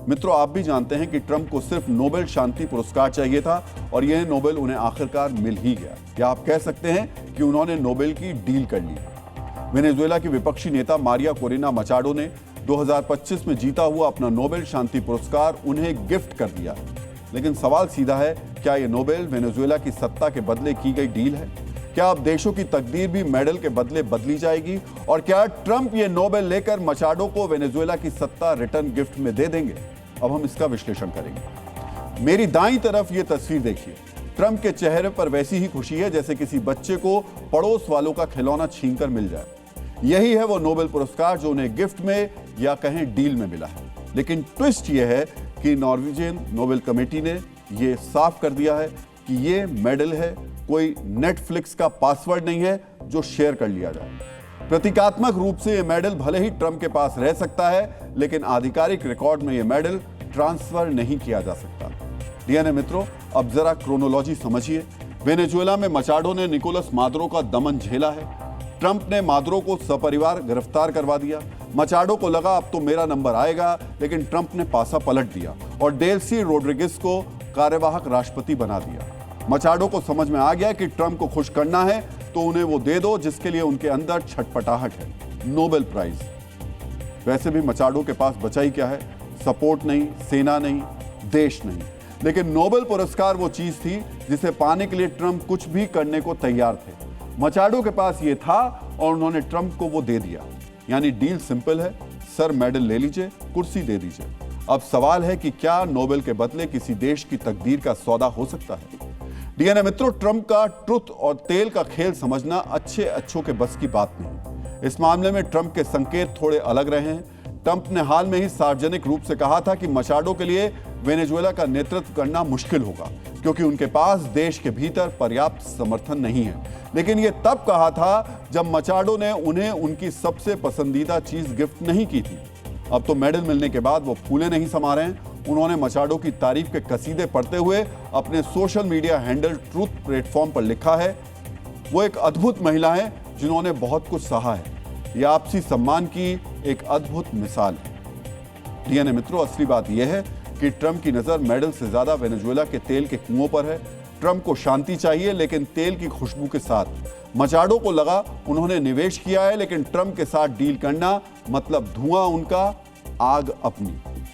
मित्रों, आप भी जानते हैं कि ट्रंप को सिर्फ नोबेल शांति पुरस्कार चाहिए था और यह नोबेल उन्हें आखिरकार मिल ही गया। या आप कह सकते हैं कि उन्होंने नोबेल की डील कर ली। वेनेजुएला की विपक्षी नेता मारिया कोरेना मचाडो ने 2025 में जीता हुआ अपना नोबेल शांति पुरस्कार उन्हें गिफ्ट कर दिया। लेकिन सवाल सीधा है, क्या यह नोबेल वेनेजुएला की सत्ता के बदले की गई डील है? क्या अब देशों की तकदीर भी मेडल के बदले बदली जाएगी? और क्या ट्रंप ये नोबेल लेकर मचाडो को वेनेजुएला की सत्ता रिटर्न गिफ्ट में दे देंगे? अब हम इसका विश्लेषण करेंगे। मेरी दाईं तरफ ये तस्वीर देखिए। ट्रंप के चेहरे पर वैसी ही खुशी है जैसे किसी बच्चे को पड़ोस वालों का खिलौना छीनकर मिल जाए। यही है वो नोबेल पुरस्कार जो उन्हें गिफ्ट में या कहें डील में मिला है। लेकिन ट्विस्ट ये है कि नॉर्वेजियन नोबेल कमेटी ने ये साफ कर दिया है कि ये मेडल है, कोई नेटफ्लिक्स का पासवर्ड नहीं है जो शेयर कर लिया जाए। प्रतीकात्मक रूप से ये मेडल भले ही ट्रंप के पास रह सकता है, लेकिन आधिकारिक रिकॉर्ड में ये मेडल ट्रांसफर नहीं किया जा सकता। डीएनए मित्रों, अब जरा क्रोनोलॉजी समझिए। वेनेजुएला में मचाडो ने निकोलस मादुरो का दमन झेला है। ट्रंप ने मादुरो को सपरिवार गिरफ्तार करवा दिया। मचाडो को लगा अब तो मेरा नंबर आएगा, लेकिन ट्रंप ने पासा पलट दिया और डेल्सी रोड्रिगेज को कार्यवाहक राष्ट्रपति बना दिया। मचाडो को समझ में आ गया कि ट्रंप को खुश करना है तो उन्हें वो दे दो जिसके लिए उनके अंदर छटपटाहट है, नोबेल प्राइज। वैसे भी मचाडो के पास बचा ही क्या है? सपोर्ट नहीं, सेना नहीं, देश नहीं। लेकिन नोबेल पुरस्कार वो चीज थी जिसे पाने के लिए ट्रंप कुछ भी करने को तैयार थे। मचाडो के पास ये था और उन्होंने ट्रंप को वो दे दिया। यानी डील सिंपल है, सर मेडल ले लीजिए, कुर्सी दे दीजिए। अब सवाल है कि क्या नोबेल के बदले किसी देश की तकदीर का सौदा हो सकता है? डीएनए मित्रों, ट्रंप का ट्रुथ और तेल का खेल समझना अच्छों के बस की बात नहीं। इस मामले में ट्रंप के संकेत थोड़े अलग रहे हैं। ट्रंप ने हाल में ही सार्वजनिक रूप से कहा था कि मचाडो के लिए वेनेजुएला का नेतृत्व करना मुश्किल होगा क्योंकि उनके पास देश के भीतर पर्याप्त समर्थन नहीं है। लेकिन यह तब कहा था जब मचाडो ने उन्हें उनकी सबसे पसंदीदा चीज गिफ्ट नहीं की थी। अब तो मेडल मिलने के बाद वो फूले नहीं समा रहे हैं। उन्होंने मचाडो की तारीफ के कसीदे पढ़ते हुए अपने social media handle truth platform पर लिखा है, वो एक अद्भुत महिला है जिन्होंने बहुत कुछ सहा है। यह आपसी सम्मान की एक अद्भुत मिसाल है। डीएनए मित्रों, असली बात यह है कि ट्रंप की नजर मेडल से ज्यादा वेनेजुएला के तेल के कुओं पर है। ट्रंप को शांति चाहिए लेकिन तेल की खुशबू के साथ। मचाडो को लगा उन्होंने निवेश किया है, लेकिन ट्रंप के साथ डील करना मतलब धुआं उनका, आग अपनी।